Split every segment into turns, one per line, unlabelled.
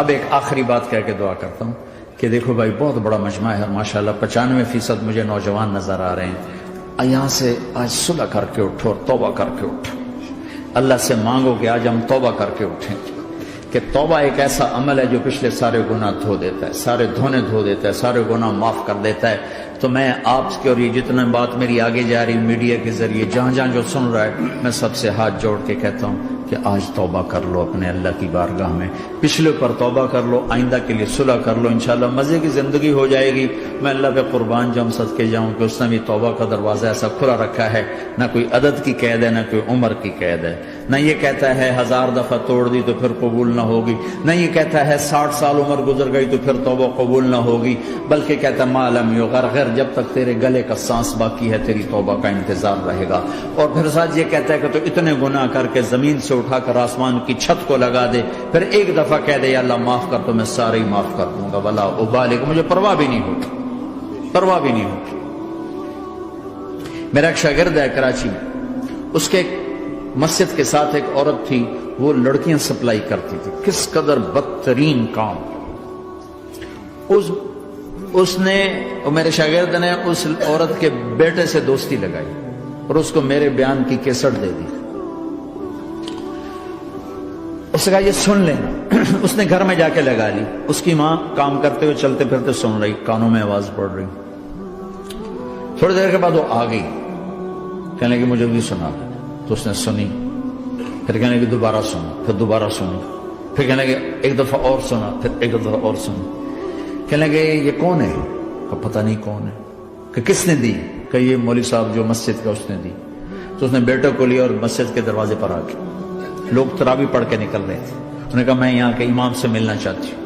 اب ایک آخری بات کہہ کے دعا کرتا ہوں کہ دیکھو بھائی بہت بڑا مجمع ہے اور ماشاءاللہ 95% مجھے نوجوان نظر آ رہے ہیں. یہاں سے آج صلح کر کے اٹھو اور توبہ کر کے اٹھو. اللہ سے مانگو کہ آج ہم توبہ کر کے اٹھیں, کہ توبہ ایک ایسا عمل ہے جو پچھلے سارے گناہ دھو دیتا ہے, سارے دھونے دھو دیتا ہے, سارے گناہ معاف کر دیتا ہے. تو میں آپ کے اور یہ جتنا بات میری آگے جا رہی میڈیا کے ذریعے جہاں جہاں جو سن رہا ہے, میں سب سے ہاتھ جوڑ کے کہتا ہوں کہ آج توبہ کر لو اپنے اللہ کی بارگاہ میں, پچھلے پر توبہ کر لو, آئندہ کے لیے صلح کر لو, انشاءاللہ مزے کی زندگی ہو جائے گی. میں اللہ پہ قربان جاؤں, صدقے جاؤں کہ اس نے بھی توبہ کا دروازہ ایسا کھلا رکھا ہے, نہ کوئی عدد کی قید ہے, نہ کوئی عمر کی قید ہے, نہ یہ کہتا ہے 1000 دفعہ توڑ دی تو پھر قبول نہ ہوگی, نہ یہ کہتا ہے 60 سال عمر گزر گئی تو پھر توبہ قبول نہ ہوگی, بلکہ کہتا ہے ما لم یغرغر, جب تک تیرے گلے کا سانس باقی ہے تیری توبہ کا انتظار رہے گا. اور پھر ساتھ یہ کہتا ہے کہ تو اتنے گناہ کر کے زمین سے اٹھا کر آسمان کی چھت کو لگا دے, پھر ایک دفعہ کہہ دے یا اللہ معاف کر تو میں سارے ہی معاف کر دوں گا, ولا ابالغ, مجھے پرواہ بھی نہیں ہوتی, پرواہ بھی نہیں ہوتی. میرا ایک شاگرد ہے کراچی میں, اس کے مسجد کے ساتھ ایک عورت تھی, وہ لڑکیاں سپلائی کرتی تھی. کس قدر بدترین کام. اس نے, میرے شاگرد نے اس عورت کے بیٹے سے دوستی لگائی اور اس کو میرے بیان کی کیسٹ دے دی. اس نے کہا یہ سن لینا. اس نے گھر میں جا کے لگا لی. اس کی ماں کام کرتے ہوئے چلتے پھرتے سن رہی, کانوں میں آواز پڑ رہی. تھوڑی دیر کے بعد وہ آ گئی, کہنے لگی مجھے بھی سنا. تو اس نے سنی, پھر کہنے لگی دوبارہ سنا, پھر دوبارہ سنی, پھر کہنے لگی ایک دفعہ اور سنا, پھر ایک دفعہ اور سنی. کہنے لگے یہ کون ہے؟ کہ پتہ نہیں کون ہے. کہ کس نے دی؟ کہ یہ مولوی صاحب جو مسجد کا اس نے دی. تو اس نے بیٹے کو لیا اور مسجد کے دروازے پر آ کے, لوگ تراویح پڑھ کے نکل رہے تھے, انہوں نے کہا میں یہاں کے امام سے ملنا چاہتی ہوں.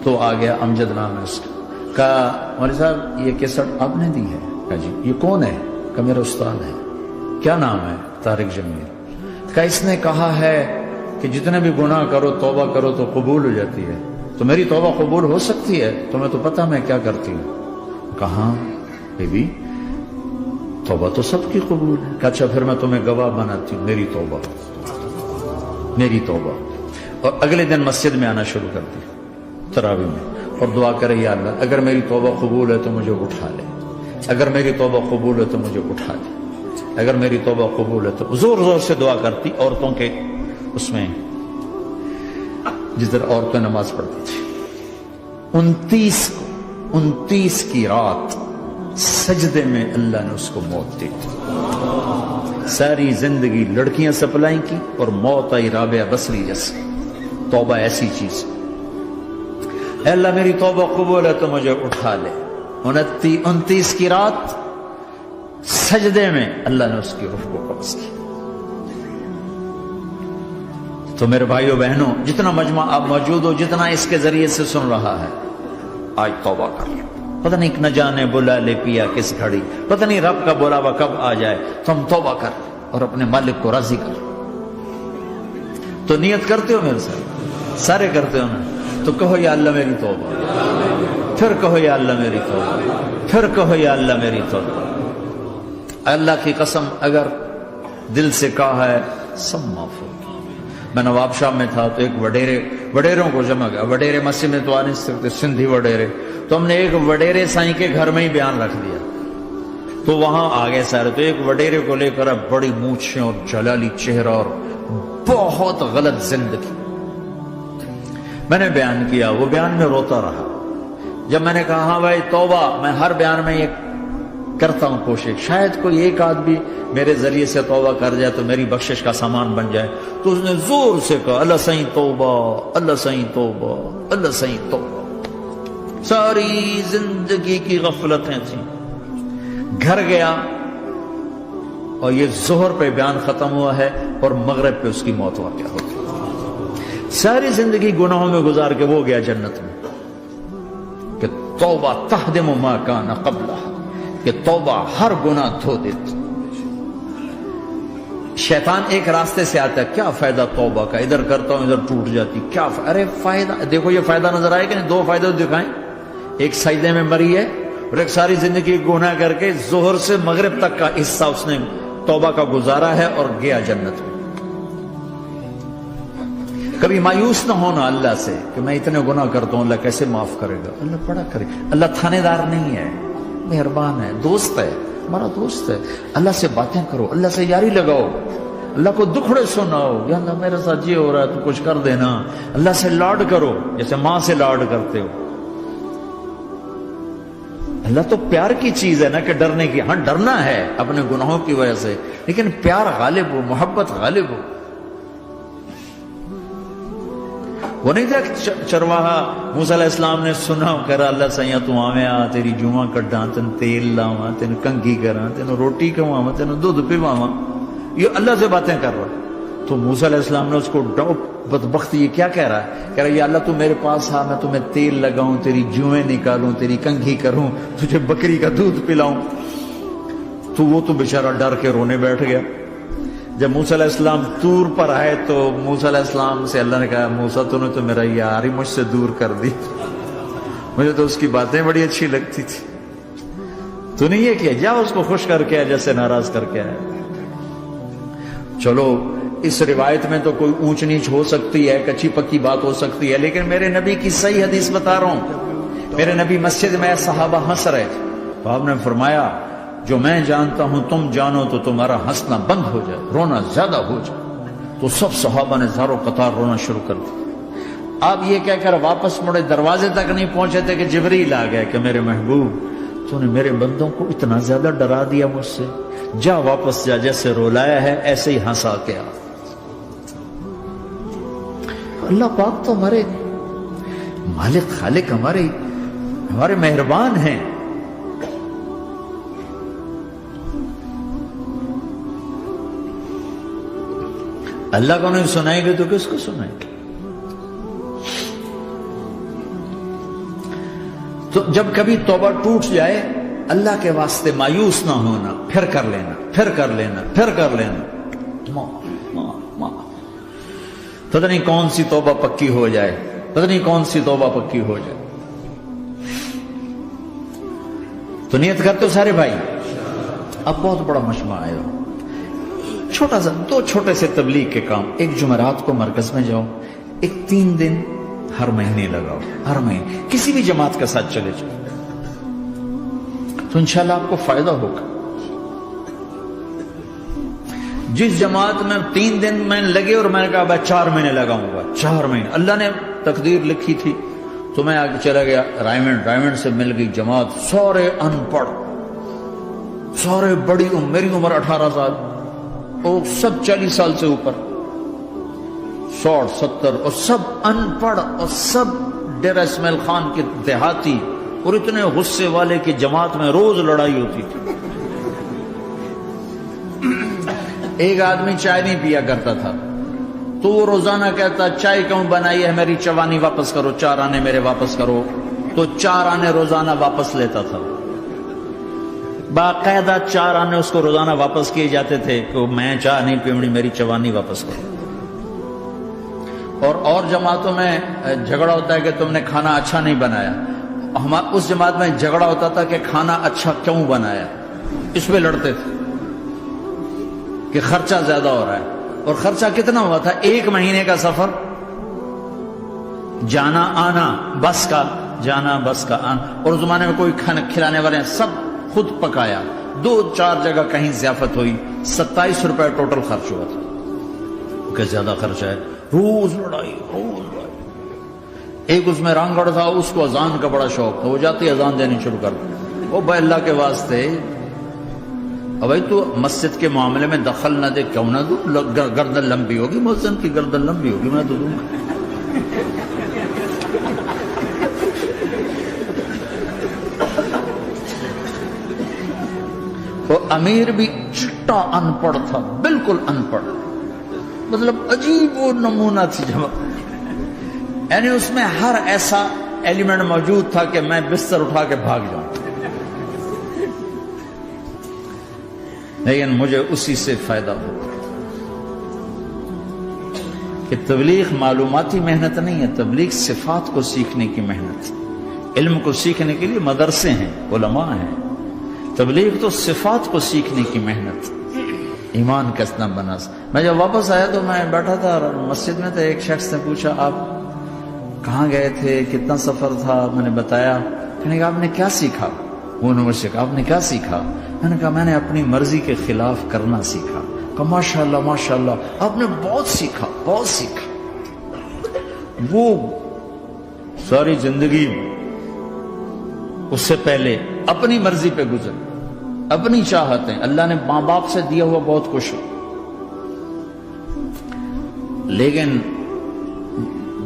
تو آ گیا, امجد نام ہے اس کا. کہا مولوی صاحب یہ کیسٹ آپ نے دی ہے؟ کہا جی. یہ کون ہے؟ کہ میرا استاد ہے. کیا نام ہے؟ طارق جمیل. کہا اس نے کہا ہے کہ جتنے بھی گناہ کرو توبہ کرو تو قبول ہو جاتی ہے, تو میری توبہ قبول ہو سکتی ہے؟ تمہیں تو پتہ میں کیا کرتی ہوں. کہاں بی بی توبہ تو سب کی قبول ہے. کہ اچھا پھر میں تمہیں گواہ بناتی ہوں, میری توبہ, میری توبہ. اور اگلے دن مسجد میں آنا شروع کر دی تراویح میں, اور دعا کرے یا اللہ اگر میری توبہ قبول ہے تو مجھے اٹھا لے, اگر میری توبہ قبول ہے تو مجھے اٹھا لے, اگر میری توبہ قبول ہے تو. زور زور سے دعا کرتی عورتوں کے اس میں, جس طرح عورتیں نماز پڑھتی تھی. 29 کی رات سجدے میں اللہ نے اس کو موت دی. ساری زندگی لڑکیاں سپلائی کی اور موت آئی رابعہ بصری جیسے. توبہ ایسی چیز, اے اللہ میری توبہ قبول ہے تو مجھے اٹھا لے. 29 کی رات سجدے میں اللہ نے اس کی روح کو قبض کی. تو میرے بھائیو بہنوں, جتنا مجمع آپ موجود ہو, جتنا اس کے ذریعے سے سن رہا ہے, آج توبہ کر لو. پتہ نہیں نہ جانے بلا لے پیا کس گھڑی, پتہ نہیں رب کا بلاوا کب آ جائے. تو ہم توبہ کر اور اپنے مالک کو راضی کر. تو نیت کرتے ہو میرے ساتھ, سارے کرتے ہو نا, تو کہو یا اللہ میری توبہ, پھر کہو یا اللہ میری توبہ, پھر کہو یا اللہ میری توبہ. اللہ کی قسم اگر دل سے کہا ہے سب معاف ہو. میں نواب شاہ میں تھا تو ایک وڈیروں کو جمع گیا. وڈیرے مسجد میں تو آ نہیں سکتے, سندھی وڈیرے, تو ہم نے ایک وڈیرے سائیں کے گھر میں ہی بیان رکھ دیا. تو وہاں آگے سارے, تو ایک وڈیرے کو لے کر بڑی مونچھیں اور جلالی چہرہ اور بہت غلط زندگی. میں نے بیان کیا, وہ بیان میں روتا رہا. جب میں نے کہا ہاں بھائی توبہ, میں ہر بیان میں یہ کرتا ہوں کوشش, شاید کوئی ایک آدمی میرے ذریعے سے توبہ کر جائے تو میری بخشش کا سامان بن جائے. تو اس نے زور سے کہا اللہ سائیں توبہ, اللہ سائیں توبہ, اللہ سائیں توبہ. ساری زندگی کی غفلتیں تھیں. گھر گیا اور یہ ظہر پہ بیان ختم ہوا ہے اور مغرب پہ اس کی موت واقع ہو گئی. ساری زندگی گناہوں میں گزار کے وہ گیا جنت میں. کہ توبہ تہدم ما کان قبلہ, کہ توبہ ہر گناہ دھو دیتی. شیطان ایک راستے سے آتا ہے, کیا فائدہ توبہ کا, ادھر کرتا ہوں ادھر ٹوٹ جاتی, کیا ارے فائدہ, دیکھو یہ فائدہ نظر آئے کہ نہیں, 2 فائدے دکھائیں. ایک سجدے میں مری ہے اور ایک ساری زندگی گناہ کر کے ظہر سے مغرب تک کا حصہ اس نے توبہ کا گزارا ہے اور گیا جنت میں. کبھی مایوس نہ ہونا اللہ سے کہ میں اتنے گناہ کرتا ہوں، اللہ کیسے معاف کرے گا؟ اللہ بڑا کرے. اللہ تھانے دار نہیں ہے، مہربان ہے، دوست ہے، ہمارا دوست ہے. اللہ سے باتیں کرو، اللہ سے یاری لگاؤ، اللہ کو دکھڑے سناؤ. یا اللہ میرے ساتھ یہ ہو رہا ہے تو کچھ کر دینا. اللہ سے لاڈ کرو جیسے ماں سے لاڈ کرتے ہو. اللہ تو پیار کی چیز ہے نا کہ ڈرنے کی. ہاں ڈرنا ہے اپنے گناہوں کی وجہ سے، لیکن پیار غالب ہو، محبت غالب ہو. وہ نہیں تھا چرواہا موسیٰ علیہ السلام نے سنا، کہہ رہا اللہ سیاں تو آویں آ تیری جواں کڈاں، تین تیل لاواں، تین کنگھی کراں، تین روٹی کھواواں، تین دودھ پیواواں. یہ اللہ سے باتیں کر رہا. تو موسیٰ علیہ السلام نے اس کو بدبخت یہ کیا کہہ رہا ہے؟ کہہ رہا ہے یا اللہ تو میرے پاس آ، میں تمہیں تیل لگاؤں، تیری جوئیں نکالوں، تیری کنگھی کروں، تجھے بکری کا دودھ پلاؤں. تو وہ تو بیچارہ ڈر کے رونے بیٹھ گیا. جب موسیٰ علیہ السلام طور پر آئے تو موسیٰ علیہ السلام سے اللہ نے کہا موسیٰ تو نے تو میرا یار ہی مجھ سے دور کر دی، مجھے تو اس کی باتیں بڑی اچھی لگتی تھی. تو نے یہ کیا، جا اس کو خوش کر کے جیسے ناراض کر کے آئے. چلو اس روایت میں تو کوئی اونچ نیچ ہو سکتی ہے، کچی پکی بات ہو سکتی ہے، لیکن میرے نبی کی صحیح حدیث بتا رہا ہوں. میرے نبی مسجد میں صحابہ ہنس رہے تھے تو آپ نے فرمایا جو میں جانتا ہوں تم جانو تو تمہارا ہنسنا بند ہو جائے، رونا زیادہ ہو جائے. تو سب صحابہ نے زاروں قطار رونا شروع کر دیا. آپ یہ کہہ کر واپس مڑے، دروازے تک نہیں پہنچے تھے کہ جبریل آ گئے کہ میرے محبوب تو نے میرے بندوں کو اتنا زیادہ ڈرا دیا مجھ سے، جا واپس جا، جیسے رولایا ہے ایسے ہی ہنسا کے آ. اللہ پاک تو ہمارے مالک خالق، ہمارے مہربان ہیں. اللہ کو نہیں سنائیں گے تو کس کو سنائیں گے؟ تو جب کبھی توبہ ٹوٹ جائے اللہ کے واسطے مایوس نہ ہونا، پھر کر لینا، پھر کر لینا، پھر کر لینا. پتہ نہیں کون سی توبہ پکی ہو جائے، پتہ نہیں کون سی توبہ پکی ہو جائے. تو نیت کرتے ہو سارے بھائی؟ اب بہت بڑا مجمع آئے ہو، چھوٹا سا دو چھوٹے سے تبلیغ کے کام. ایک جمعرات کو مرکز میں جاؤ، ایک 3 دن ہر مہینے لگاؤ، ہر مہینے کسی بھی جماعت کے ساتھ چلے جاؤ تو انشاءاللہ آپ کو فائدہ ہوگا. جس جماعت میں 3 دن میں لگے اور میں نے کہا 4 مہینے لگاؤں گا، 4 مہینے اللہ نے تقدیر لکھی تھی تو میں آگے چلا گیا. رائمنڈ سے مل گئی جماعت، سارے ان پڑھ، سارے بڑی عمر، میری عمر 18 سال اور سب 40 سال سے اوپر، 60 70 اور سب ان پڑھ اور سب ڈیرہ اسماعیل خان کے دیہاتی اور اتنے غصے والے کی جماعت میں روز لڑائی ہوتی تھی. ایک آدمی چائے نہیں پیا کرتا تھا تو وہ روزانہ کہتا چائے کیوں بنائی ہے، میری چوانی واپس کرو، 4 آنے میرے واپس کرو. تو 4 آنے روزانہ واپس لیتا تھا، باقاعدہ 4 آنے اس کو روزانہ واپس کیے جاتے تھے کہ میں چائے نہیں پیونی، میری چوانی واپس کرو. اور جماعتوں میں جھگڑا ہوتا ہے کہ تم نے کھانا اچھا نہیں بنایا. اس جماعت میں جھگڑا ہوتا تھا کہ کھانا اچھا کیوں بنایا، اس پہ لڑتے تھے کہ خرچہ زیادہ ہو رہا ہے. اور خرچہ کتنا ہوا تھا؟ 1 مہینے کا سفر، جانا آنا بس کا، جانا بس کا آنا. اور اس زمانے میں کوئی کھانا کھلانے والے ہیں، سب خود پکایا. 2-4 جگہ کہیں ضیافت ہوئی، 27 روپے ٹوٹل خرچ ہوا تھا. کہ زیادہ خرچہ ہے، روز لڑائی، روز لڑائی. ایک اس میں رانگڑ تھا، اس کو اذان کا بڑا شوق تھا، وہ جاتی اذان دینی شروع کر دی. وہ بھائی اللہ کے واسطے اب بھائی تو مسجد کے معاملے میں دخل نہ دے، کیوں نہ دوں، گردن لمبی ہوگی، مؤذن کی گردن لمبی ہوگی، میں تو دوں گا. وہ امیر بھی چھٹا ان پڑھ تھا، بالکل ان پڑھ، مطلب عجیب وہ نمونہ تھی جماعت. یعنی اس میں ہر ایسا ایلیمنٹ موجود تھا کہ میں بستر اٹھا کے بھاگ جاؤں، لیکن مجھے اسی سے فائدہ ہو کہ تبلیغ معلوماتی محنت نہیں ہے، تبلیغ صفات کو سیکھنے کی محنت. علم کو سیکھنے کے لیے مدرسے ہیں، علماء ہیں، تبلیغ تو صفات کو سیکھنے کی محنت. ایمان کسنا بناس. میں جب واپس آیا تو میں بیٹھا تھا مسجد میں، تو ایک شخص نے پوچھا آپ کہاں گئے تھے، کتنا سفر تھا؟ میں نے بتایا. کہنے کہا آپ نے کیا سیکھا؟ انہوں نے مجھ سے کہا آپ نے کیا سیکھا؟ میں نے کہا میں نے اپنی مرضی کے خلاف کرنا سیکھا. کہا ماشاءاللہ ماشاءاللہ آپ نے بہت سیکھا، بہت سیکھا. وہ ساری زندگی اس سے پہلے اپنی مرضی پہ گزر، اپنی چاہتیں، اللہ نے ماں باپ سے دیا ہوا بہت کچھ، لیکن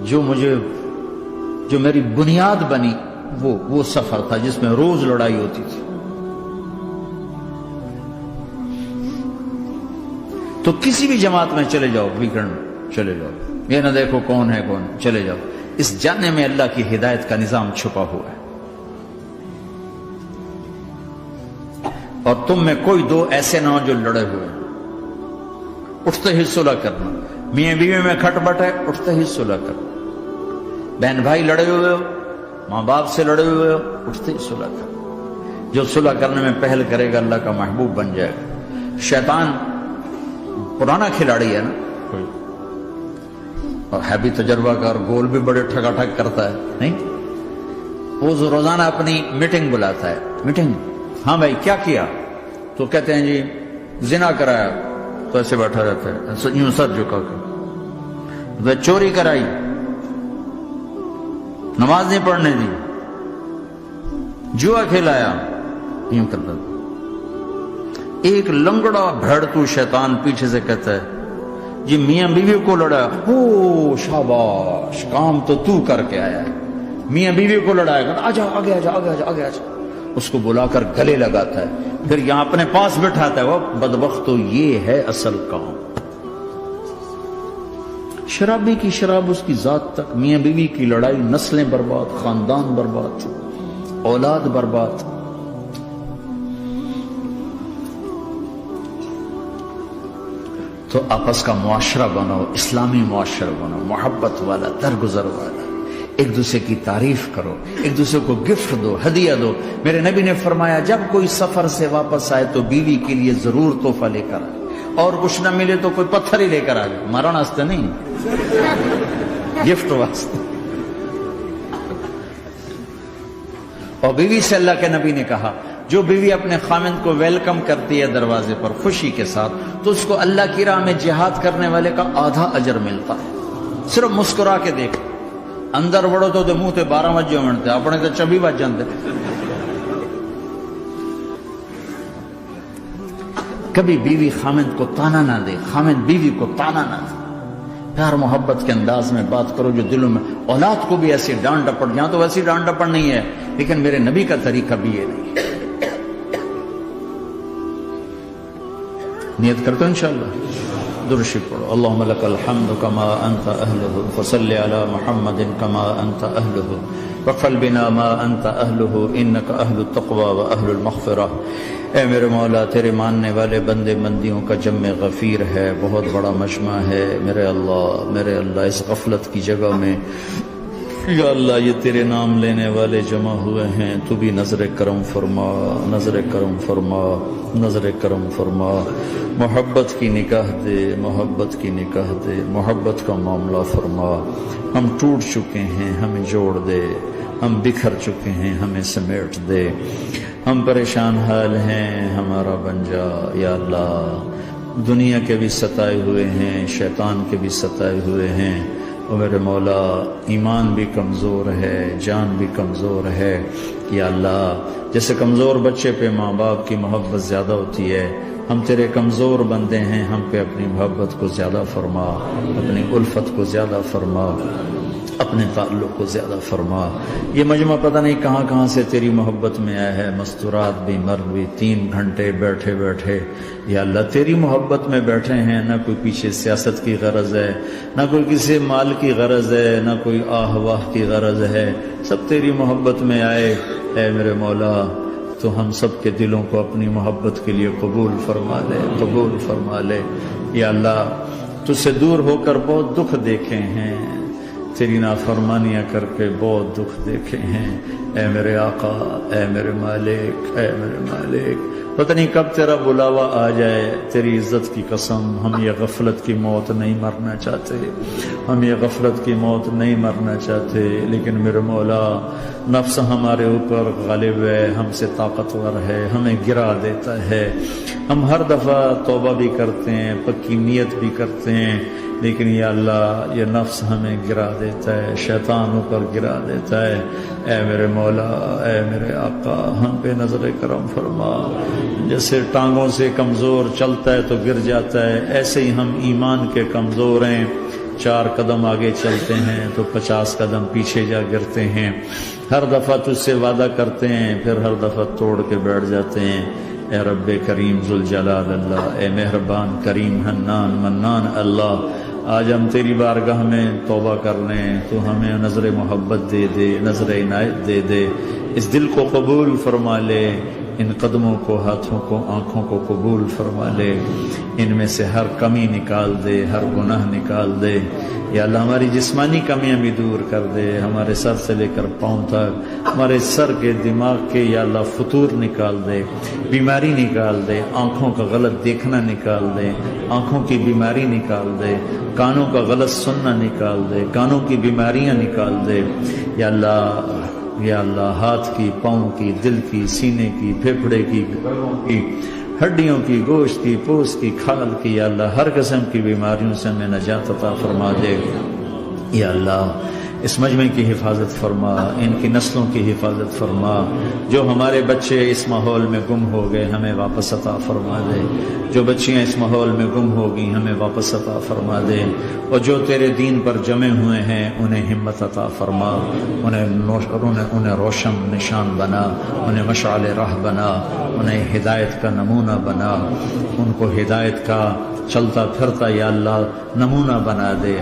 جو میری بنیاد بنی وہ سفر تھا جس میں روز لڑائی ہوتی تھی. تو کسی بھی جماعت میں چلے جاؤ، ویکنڈ چلے جاؤ، یہ نہ دیکھو کون ہے کون، چلے جاؤ. اس جاننے میں اللہ کی ہدایت کا نظام چھپا ہوا ہے. اور تم میں کوئی دو ایسے نہ ہو جو لڑے ہوئے، اٹھتے ہی صلح کرنا. میاں بیوی میں کھٹ بٹ ہے، اٹھتے ہی صلح کرنا. بہن بھائی لڑے ہوئے ہو، ماں باپ سے لڑے ہوئے ہو، اٹھتے ہی صلح کرنا. جو صلح کرنے میں پہل کرے گا اللہ کا محبوب بن جائے گا. شیطان پرانا کھلاڑی ہے نا کوئی، اور ہے بھی تجربہ کار، گول بھی بڑے ٹھگا ٹھگ کرتا ہے نہیں. وہ روزانہ اپنی میٹنگ بلاتا ہے. میٹنگ، ہاں بھائی کیا کیا؟ تو کہتے ہیں جی زنا کرایا. تو ایسے بیٹھا رہتا ہے یوں سر جھکا کر. چوری کرائی، نماز نہیں پڑھنے دی، جوا کھلایا، یوں کرتا تھا. ایک لنگڑا بھیڑتو شیطان پیچھے سے کہتا ہے جی میاں بیوی کو لڑایا. او شاباش، کام تو کر کے آیا ہے. میاں بیوی کو لڑایا، آجا آگے آجا آگے آجا آگے آجا. اس کو بلا کر گلے لگاتا ہے، پھر یہاں اپنے پاس بٹھاتا ہے. وہ بدبخت، تو یہ ہے اصل کام. شرابی کی شراب اس کی ذات تک، میاں بیوی کی لڑائی، نسلیں برباد، خاندان برباد، اولاد برباد. تو آپس کا معاشرہ بناؤ، اسلامی معاشرہ بناؤ، محبت والا، درگزر والا. ایک دوسرے کی تعریف کرو، ایک دوسرے کو گفٹ دو، ہدیہ دو. میرے نبی نے فرمایا جب کوئی سفر سے واپس آئے تو بیوی کے لیے ضرور تحفہ لے کر آئے، اور کچھ نہ ملے تو کوئی پتھر ہی لے کر آئے. مارن واسطے نہیں، گفٹ واسطے. اور بیوی سے اللہ کے نبی نے کہا جو بیوی اپنے خامند کو ویلکم کرتی ہے دروازے پر خوشی کے ساتھ، تو اس کو اللہ کی راہ میں جہاد کرنے والے کا آدھا اجر ملتا ہے. صرف مسکرا کے دیکھ. اندر بڑھو تو منہ تے 12 بجے منتے، اپنے تو 24 بج جاندے. کبھی بیوی خامند کو تانا نہ دے، خامند بیوی کو تانا نہ دے. پیار محبت کے انداز میں بات کرو جو دلوں میں. اولاد کو بھی ایسی ڈانٹ ڈپٹ، یہاں تو ویسی ڈانٹ ڈپٹ نہیں ہے، لیکن میرے نبی کا طریقہ بھی یہ نہیں ہے. نیت کرتے ہو انشاءاللہ. درشی پڑھو. اللہم لک الحمد کما انت اہلہ، فصل علی محمد کما انت اہلہ، وقفل بنا ما انت اہلہ، انک اہل التقوی و اہل المغفرہ. اے میرے مولا، تیرے ماننے والے بندے بندیوں کا جمع غفیر ہے، بہت بڑا مجمع ہے. میرے اللہ اس غفلت کی جگہ میں یا اللہ یہ تیرے نام لینے والے جمع ہوئے ہیں، تو بھی نظر کرم فرما، نظر کرم فرما، نظر کرم فرما. محبت کی نکاح دے، محبت کی نکاح دے، محبت کا معاملہ فرما. ہم ٹوٹ چکے ہیں، ہمیں جوڑ دے. ہم بکھر چکے ہیں، ہمیں سمیٹ دے. ہم پریشان حال ہیں، ہمارا بن جا یا اللہ. دنیا کے بھی ستائے ہوئے ہیں، شیطان کے بھی ستائے ہوئے ہیں. اور میرے مولا ایمان بھی کمزور ہے، جان بھی کمزور ہے یا اللہ. جیسے کمزور بچے پہ ماں باپ کی محبت زیادہ ہوتی ہے، ہم تیرے کمزور بندے ہیں، ہم پہ اپنی محبت کو زیادہ فرما، اپنی الفت کو زیادہ فرما، اپنے تعلق کو زیادہ فرما. یہ مجمع پتہ نہیں کہاں کہاں سے تیری محبت میں آیا ہے. مستورات بھی، مرد بھی، 3 گھنٹے بیٹھے بیٹھے یا اللہ تیری محبت میں بیٹھے ہیں. نہ کوئی پیچھے سیاست کی غرض ہے، نہ کوئی کسی مال کی غرض ہے، نہ کوئی آہ واہ کی غرض ہے. سب تیری محبت میں آئے. اے میرے مولا تو ہم سب کے دلوں کو اپنی محبت کے لیے قبول فرما لے، قبول فرما لے. یا اللہ تجھ سے دور ہو کر بہت دکھ دیکھے ہیں، تیری نافرمانیاں کر کے بہت دکھ دیکھے ہیں، اے میرے آقا، اے میرے مالک، اے میرے مالک، پتہ نہیں کب تیرا بلاوا آ جائے۔ تیری عزت کی قسم ہم یہ غفلت کی موت نہیں مرنا چاہتے، ہم یہ غفلت کی موت نہیں مرنا چاہتے، لیکن میرے مولا نفس ہمارے اوپر غالب ہے، ہم سے طاقتور ہے، ہمیں گرا دیتا ہے۔ ہم ہر دفعہ توبہ بھی کرتے ہیں، پکی نیت بھی کرتے ہیں، لیکن یا اللہ یہ نفس ہمیں گرا دیتا ہے، شیطان اوپر گرا دیتا ہے۔ اے میرے مولا، اے میرے آقا، ہم پہ نظر کرم فرما۔ جیسے ٹانگوں سے کمزور چلتا ہے تو گر جاتا ہے، ایسے ہی ہم ایمان کے کمزور ہیں، 4 قدم آگے چلتے ہیں تو 50 قدم پیچھے جا گرتے ہیں۔ ہر دفعہ تجھ سے وعدہ کرتے ہیں، پھر ہر دفعہ توڑ کے بیٹھ جاتے ہیں۔ اے رب کریم ذوالجلال اللہ، اے مہربان کریم حنان منان اللہ، آج ہم تیری بارگاہ میں توبہ کر رہے ہیں، تو ہمیں نظر محبت دے دے، نظر عنایت دے دے، اس دل کو قبول فرما لے، ان قدموں کو، ہاتھوں کو، آنکھوں کو قبول فرما لے، ان میں سے ہر کمی نکال دے، ہر گناہ نکال دے۔ یا اللہ ہماری جسمانی کمیاں بھی دور کر دے، ہمارے سر سے لے کر پاؤں تک، ہمارے سر کے دماغ کے یا اللہ فطور نکال دے، بیماری نکال دے، آنکھوں کا غلط دیکھنا نکال دے، آنکھوں کی بیماری نکال دے، کانوں کا غلط سننا نکال دے، کانوں کی بیماریاں نکال دے۔ یا اللہ، یا اللہ ہاتھ کی، پاؤں کی، دل کی، سینے کی، پھیپھڑے کی، گردوں کی، ہڈیوں کی، گوشت کی، پوست کی، کھال کی، یا اللہ ہر قسم کی بیماریوں سے ہمیں نجات عطا فرما دے۔ یا اللہ اس مجمع کی حفاظت فرما، ان کی نسلوں کی حفاظت فرما۔ جو ہمارے بچے اس ماحول میں گم ہو گئے ہمیں واپس عطا فرما دے، جو بچیاں اس ماحول میں گم ہو گئی ہمیں واپس عطا فرما دے، اور جو تیرے دین پر جمے ہوئے ہیں انہیں ہمت عطا فرما، انہیں روشن نشان بنا، انہیں مشعل راہ بنا، انہیں ہدایت کا نمونہ بنا، ان کو ہدایت کا چلتا پھرتا یا اللہ نمونہ بنا دے،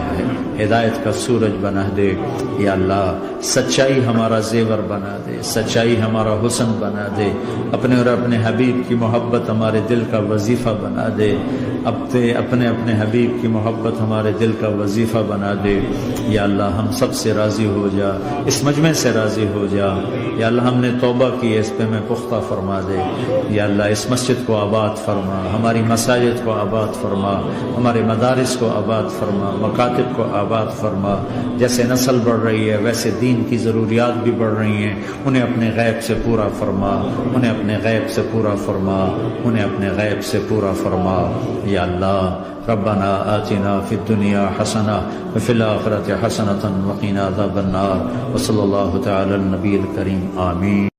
ہدایت کا سورج بنا دے۔ یا اللہ سچائی ہمارا زیور بنا دے، سچائی ہمارا حسن بنا دے، اپنے اور اپنے حبیب کی محبت ہمارے دل کا وظیفہ بنا دے، اپنے حبیب کی محبت ہمارے دل کا وظیفہ بنا دے۔ یا اللہ ہم سب سے راضی ہو جا، اس مجمع سے راضی ہو جا۔ یا اللہ ہم نے توبہ کی ہے، اس پہ میں پختہ فرما دے۔ یا اللہ اس مسجد کو آباد فرما، ہماری مساجد کو آباد فرما، ہمارے مدارس کو آباد فرما، مکاتب کو آباد فرما۔ جیسے نسل بڑھ رہی ہے ویسے دین کی ضروریات بھی بڑھ رہی ہیں، انہیں اپنے غیب سے پورا فرما، انہیں اپنے غیب سے پورا فرما، انہیں اپنے غیب سے پورا فرما۔ یا اللہ ربنا آتنا فی الدنیا حسنہ وفی الآخرۃ حسنۃ وقنا عذاب النار، وصلی اللہ تعالی علی النبی الکریم، آمین۔